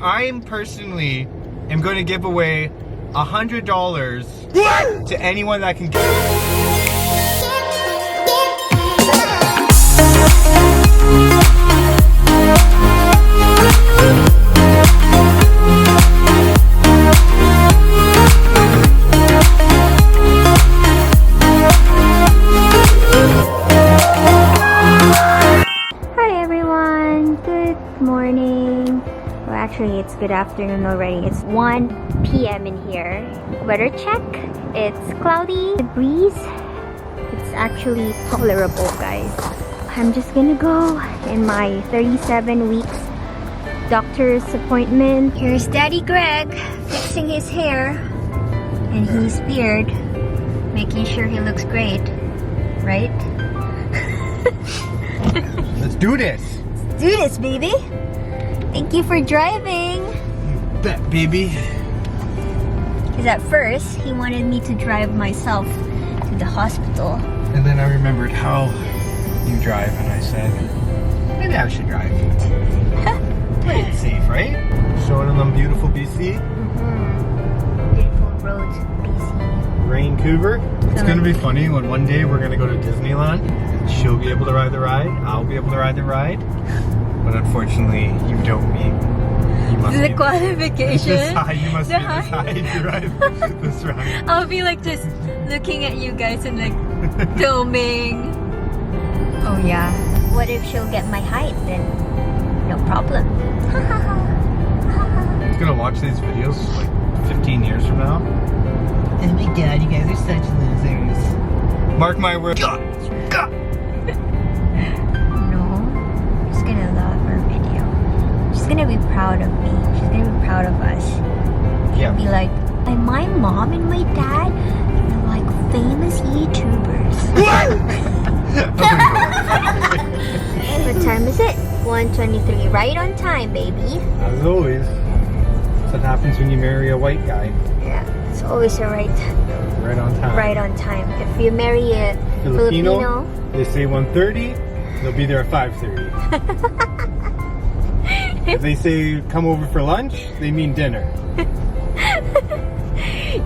I personally am going to give away $100 to anyone that can Actually, it's good afternoon already. It's 1 p.m. in here. Weather check. It's cloudy. The breeze, it's actually tolerable, guys. I'm just gonna go in my 37 weeks doctor's appointment. Here's Daddy Greg fixing his hair and his beard, making sure he looks great, right? Let's do this. Let's do this, baby. Thank you for driving. You bet, baby. Because at first, he wanted me to drive myself to the hospital. And then I remembered how you drive, and I said, maybe I should drive. Play it safe, right? Showing them beautiful BC. Beautiful roads, BC. Vancouver. It's going to be funny when one day we're going to go to Disneyland. She'll be able to ride the ride. I'll be able to ride the ride. But unfortunately, you don't meet. You must the be qualification. This high. You must be this high to ride this ride. I'll be like just looking at you guys and like filming. Oh yeah. What if she'll get my height? Then no problem. He's gonna watch these videos like 15 years from now. Oh my god, you guys are such losers. Mark my words. Gonna love her video. She's gonna be proud of me. She's gonna be proud of us. Yeah. Be like, and my mom and my dad are like famous YouTubers. What time is it? 1:23. Right on time, baby. As always. That's what happens when you marry a white guy. Yeah, it's always a right on time. Right on time. If you marry a Filipino, they say 1:30. They'll be there at 5:30. If they say come over for lunch, they mean dinner.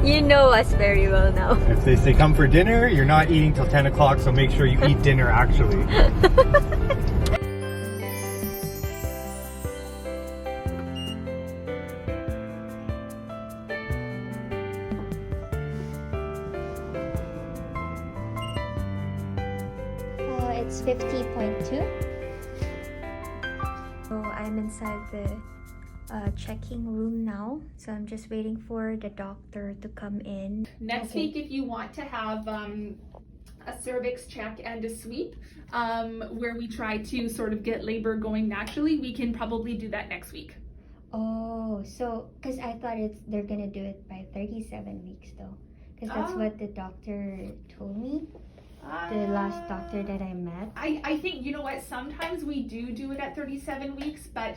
You know us very well now. If they say come for dinner, you're not eating till 10 o'clock, so make sure you eat dinner actually. It's 50.2. So I'm inside the checking room now. So I'm just waiting for the doctor to come in. Next week, if you want to have a cervix check and a sweep, where we try to sort of get labor going naturally, we can probably do that next week. Oh, so because I thought they're gonna do it by 37 weeks though, because that's what the doctor told me. The last doctor that I met. I think, you know what, sometimes we do it at 37 weeks, but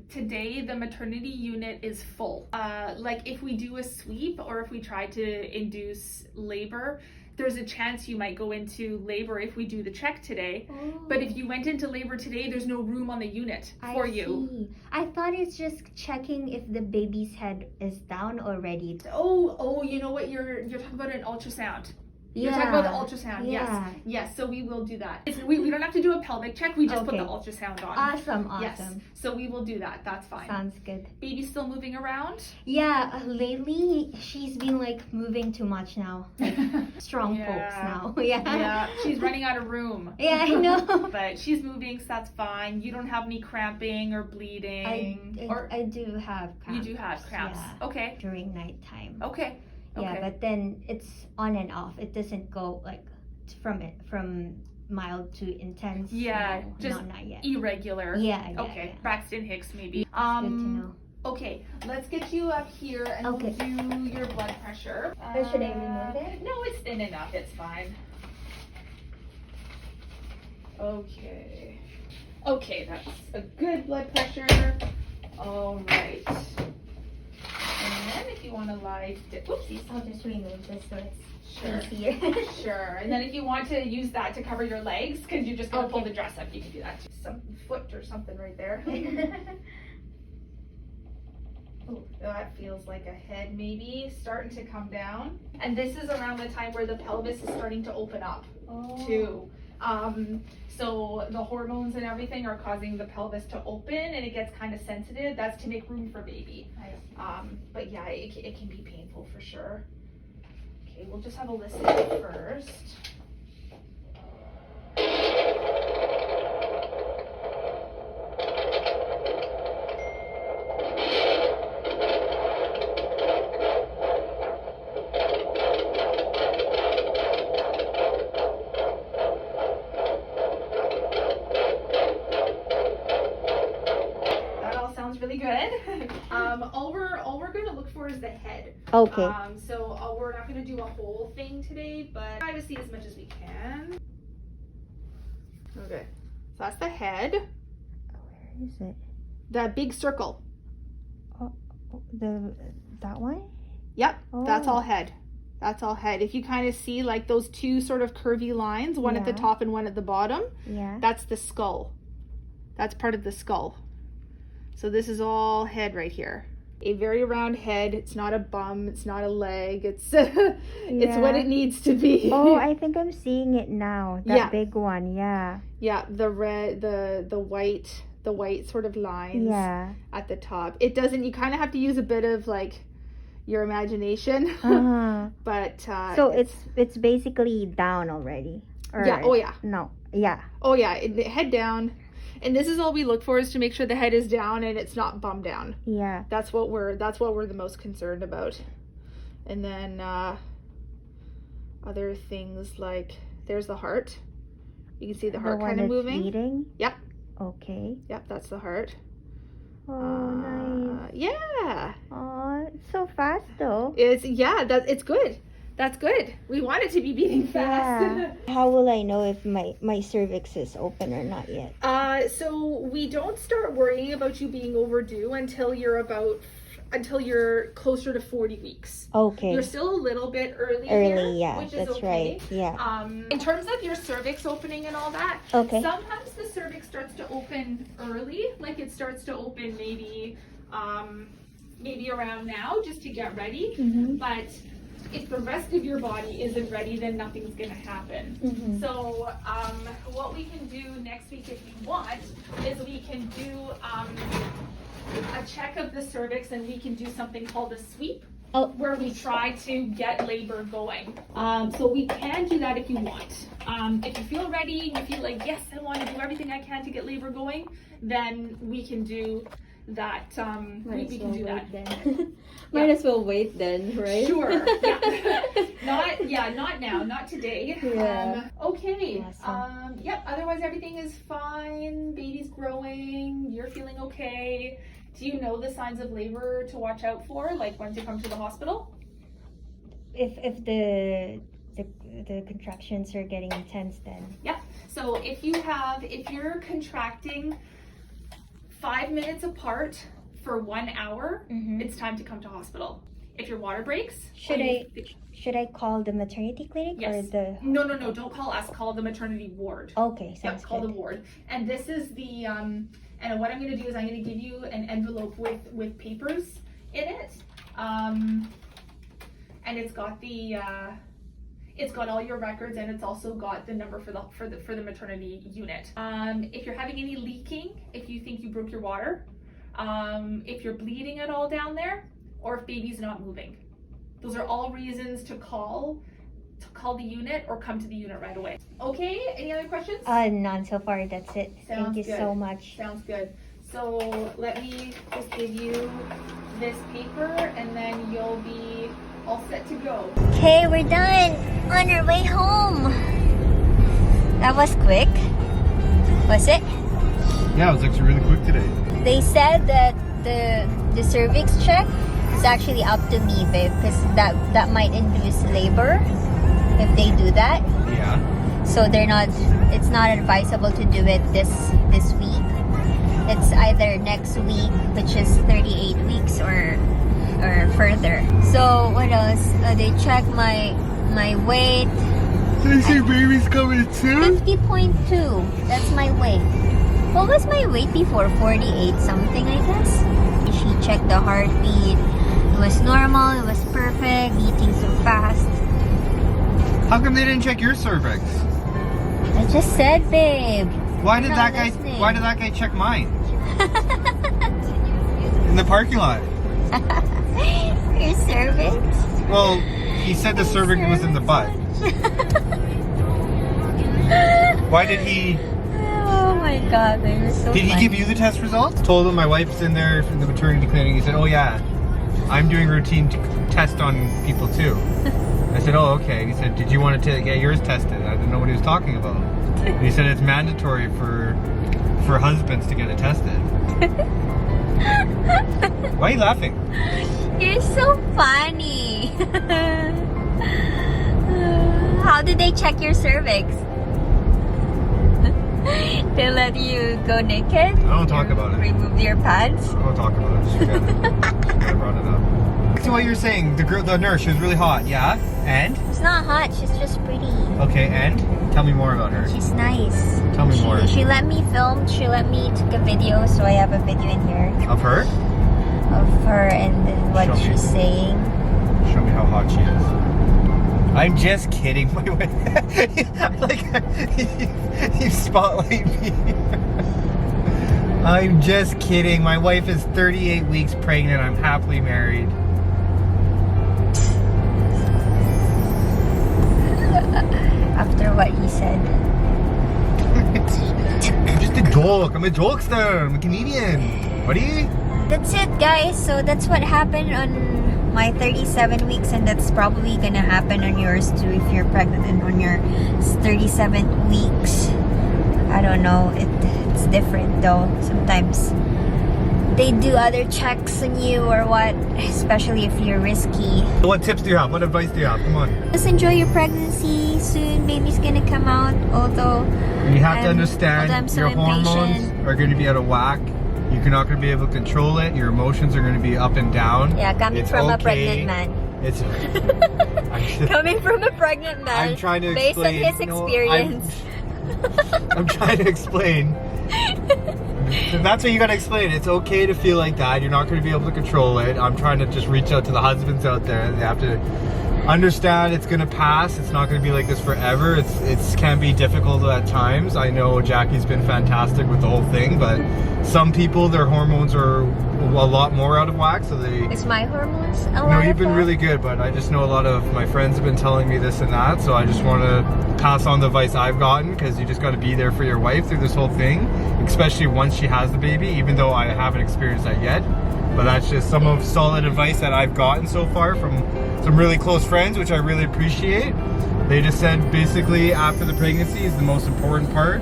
today the maternity unit is full. Like if we do a sweep or if we try to induce labor, there's a chance you might go into labor if we do the check today. Oh. But if you went into labor today, there's no room on the unit for you. I thought it's just checking if the baby's head is down already. Oh, you know what, you're talking about an ultrasound. You're talking about the ultrasound, yes. So we will do that. We don't have to do a pelvic check, we just put the ultrasound on. Awesome. Yes, so we will do that, that's fine. Sounds good. Baby's still moving around? Yeah, lately she's been like moving too much now. Like strong folks now. Yeah, she's running out of room. Yeah, I know. But she's moving, so that's fine. You don't have any cramping or bleeding? I do have cramps. You do have cramps, okay. During nighttime. Okay. Yeah, but then it's on and off. It doesn't go like from mild to intense. Yeah, no, just not yet. Irregular. Yeah. Okay, yeah. Braxton Hicks maybe. Good to know. Okay, let's get you up here and we'll do your blood pressure. Should I remove it? No, it's thin enough. It's fine. Okay. Okay, that's a good blood pressure. All right. And then if you want to lie, oopsies. I'll just remove this so it's Sure. easier. Sure. And then if you want to use that to cover your legs, because you're just going to pull the dress up, you can do that too. Some foot or something right there. Ooh, that feels like a head maybe starting to come down. And this is around the time where the pelvis is starting to open up too. So the hormones and everything are causing the pelvis to open and it gets kind of sensitive. That's to make room for baby. But yeah, it can be painful for sure. Okay, we'll just have a listen first. Really good. All we're going to look for is the head. Okay. So we're not going to do a whole thing today, but try to see as much as we can. Okay. So that's the head. Where is it? The big circle. That one? Yep. That's Oh. all head. That's all head. If you kind of see like those two sort of curvy lines, one at the Yeah. top and one at the bottom, Yeah. that's the skull. That's part of the skull. So this is all head right here. A very round head. It's not a bum. It's not a leg. It's it's what Yeah. it needs to be. Oh, I think I'm seeing it now. That Yeah. big one. Yeah. Yeah, the red, the white sort of lines Yeah. at the top. It doesn't. You kind of have to use a bit of like your imagination. Uh-huh. But So it's basically down already. Or, yeah. Oh yeah. No. Yeah. Oh yeah. Head down. And this is all we look for, is to make sure the head is down and it's not bummed down. Yeah. That's what we're the most concerned about. And then other things like there's the heart. You can see the heart one kind of that's moving. beating? Yep. Okay. Yep, that's the heart. Oh, nice. Yeah. Oh, it's so fast though. It's good. That's good. We want it to be beating fast. Yeah. How will I know if my cervix is open or not yet? So we don't start worrying about you being overdue until you're closer to 40 weeks. Okay. You're still a little bit early here, yeah, which is that's okay. right. Yeah. In terms of your cervix opening and all that, Okay. sometimes the cervix starts to open early, like it starts to open maybe around now, just to get ready. Mm-hmm. But if the rest of your body isn't ready, then nothing's gonna happen. Mm-hmm. So what we can do next week, if you want, is we can do a check of the cervix, and we can do something called a sweep, where we try to get labor going. So we can do that if you want. If you feel ready, you feel like, yes, I want to do everything I can to get labor going, then we can do that. We can do that. Might as well wait then, right? Sure. Yeah. Not now. Not today. Yeah. Okay. Awesome. Yep. Otherwise, everything is fine. Baby's growing. You're feeling okay. Do you know the signs of labor to watch out for, like when to come to the hospital? If the contractions are getting intense, then So if you're contracting 5 minutes apart for 1 hour, Mhm. it's time to come to hospital. If your water breaks, should I call the maternity clinic Yes. or the? No, don't call us. Call the maternity ward. Okay, Yep, sounds call good. the ward. And this is the and what I'm going to do is I'm going to give you an envelope with papers in it, and it's got it's got all your records, and it's also got the number for the maternity unit. If you're having any leaking, if you think you broke your water, if you're bleeding at all down there, or if baby's not moving, those are all reasons to call the unit or come to the unit right away. Okay, any other questions? None so far. That's it. Thank Sounds you good. so much. Sounds good. So let me just give you this paper, and then you'll be all set to go. Okay, we're done. On our way home. That was quick. Was it? Yeah, it was actually really quick today. They said that the cervix check is actually up to me, babe, because that might induce labor if they do that. Yeah. So it's not advisable to do it this week. It's either next week, which is 38 weeks, or further. So what else? They check my weight. They say baby's coming soon? 50.2. That's my weight. What was my weight before? 48 something, I guess. She checked the heartbeat. It was normal, it was perfect, beating so fast. How come they didn't check your cervix? I just said, babe. Why did Not that guy? listening. Why did that guy check mine in the parking lot? Your cervix? Well, he said the cervix was in the butt. Why did he? Oh my god, they were so Did he funny. give you the test results? Told him my wife's in there from the maternity clinic. He said, "Oh yeah, I'm doing routine test on people too." I said, "Oh okay." He said, "Did you want to get yours tested?" I didn't know what he was talking about. And he said it's mandatory for husbands to get it tested. Why are you laughing? You're so funny. How did they check your cervix? They let you go naked? I don't talk about it. Remove your pants? I don't talk about it. Just forget it. I brought it up. So what you're saying, the nurse, she was really hot, yeah? And? She's not hot, she's just pretty. Okay, and? Tell me more about her. She's nice. Tell me more. She let me film, she let me take a video, so I have a video in here Of her? of her and then what Show me. she's saying. Show me how hot she is. I'm just kidding. My wife. Like, you spotlight me. I'm just kidding. My wife is 38 weeks pregnant. I'm happily married. After what he said. I'm just a joke. I'm a jokester. I'm a comedian. Buddy. That's it, guys. So that's what happened on my 37 weeks, and that's probably gonna happen on yours too if you're pregnant and on your 37 weeks. I don't know. It's different though. Sometimes they do other checks on you or what, especially if you're risky. What tips do you have? What advice do you have? Come on. Just enjoy your pregnancy. Soon, baby's gonna come out. Although And you have to understand I'm so your hormones impatient. are going to be out of whack. You're not going to be able to control it. Your emotions are going to be up and down. yeah, coming It's from a okay. pregnant man. It's. Coming from a pregnant man. I'm trying to based explain. on his No, experience. I'm trying to explain. That's what you gotta explain. It's okay to feel like that. You're not going to be able to control it. I'm trying to just reach out to the husbands out there. They have to understand it's going to pass. It's not going to be like this forever. It can be difficult at times. I know Jackie's been fantastic with the whole thing, but some people, their hormones are a lot more out of whack, so they. Is my hormones a No, lot you've of been fun? really good, but I just know a lot of my friends have been telling me this and that, so I just want to pass on the advice I've gotten, because you just got to be there for your wife through this whole thing, especially once she has the baby, even though I haven't experienced that yet. But that's just some of solid advice that I've gotten so far from some really close friends, which I really appreciate. They just said basically after the pregnancy is the most important part.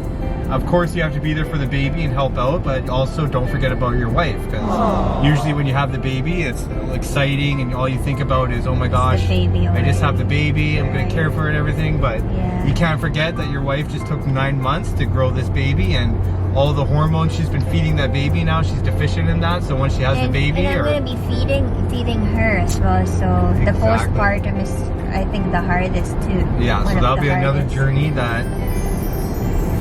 Of course, you have to be there for the baby and help out, but also don't forget about your wife, because usually when you have the baby, it's exciting and all you think about is, oh my gosh, baby I just already. have the baby, I'm going to care for her and everything, but Yeah. you can't forget that your wife just took 9 months to grow this baby, and all the hormones she's been feeding that baby now, she's deficient in that, so when she has the baby, and I'm gonna be feeding her as well. So the Exactly. postpartum is, I think, the hardest too. yeah, One so of that'll the be another hardest. journey that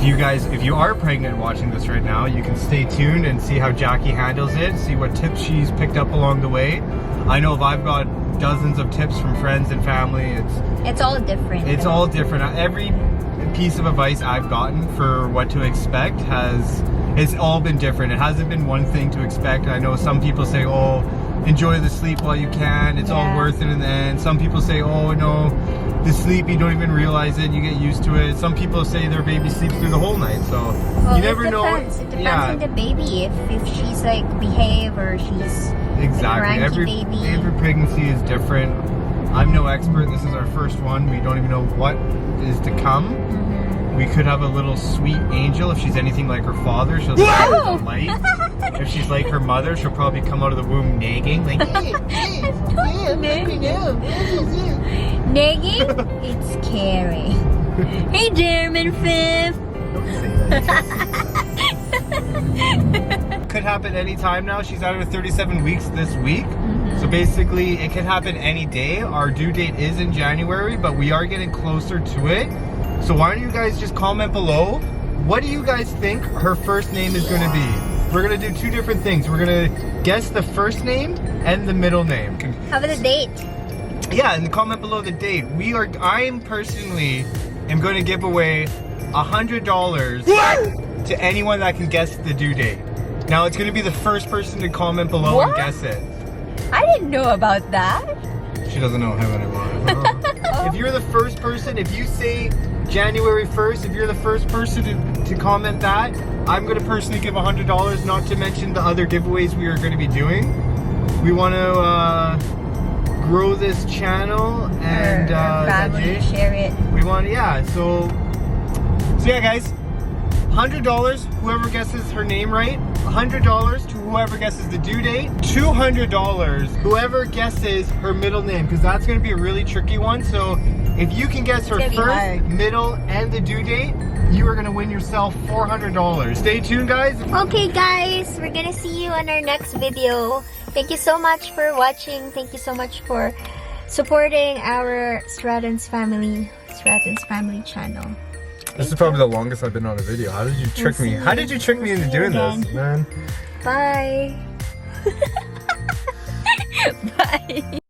if you are pregnant watching this right now, you can stay tuned and see how Jackie handles it, see what tips she's picked up along the way. I know if I've got dozens of tips from friends and family, It's all different. it's all different. Every piece of advice I've gotten for what to expect it's all been different. It hasn't been one thing to expect. I know some people say, oh, enjoy the sleep while you can, it's all Yeah. worth it in the end. Some people say, oh no, the sleep, you don't even realize it, you get used to it. Some people say their baby sleeps through the whole night, so Well, you never it know. depends. It depends on the baby. If she's like behave or she's Exactly. a cranky baby. Every pregnancy is different. I'm no expert. This is our first one. We don't even know what is to come. Mhm. We could have a little sweet angel. If she's anything like her father, she'll start with a light. If she's like her mother, she'll probably come out of the womb nagging, like, Nagging? It's scary. Hey, German Fifth. could happen anytime now. She's out of 37 weeks this week. So basically, it can happen any day. Our due date is in January, but we are getting closer to it. So why don't you guys just comment below? What do you guys think her first name is going to be? we're gonna do two different things. We're gonna guess the first name and the middle name. How about the date? Yeah, and comment below the date. I'm personally am going to give away $100 to anyone that can guess the due date. Now it's going to be the first person to comment below and What? guess it. I didn't know about that. She doesn't know how many want. If you're the first person, if you say January 1st, if you're the first person to comment that, I'm going to personally give $100, not to mention the other giveaways we are going to be doing. We want to grow this channel and family share it. we want, yeah, so yeah guys, $100 whoever guesses her name right, $100 to whoever guesses the due date, $200 whoever guesses her middle name, because that's going to be a really tricky one. So if you can guess her It's gonna be first, hard. middle, and the due date, you are going to win yourself $400. Stay tuned guys. Okay guys, we're gonna see you on our next video. Thank you so much for watching. Thank you so much for supporting our Stratton's Family channel. This is probably the longest I've been on a video. How did you trick me? How did you trick me into doing this, man? Bye. Bye.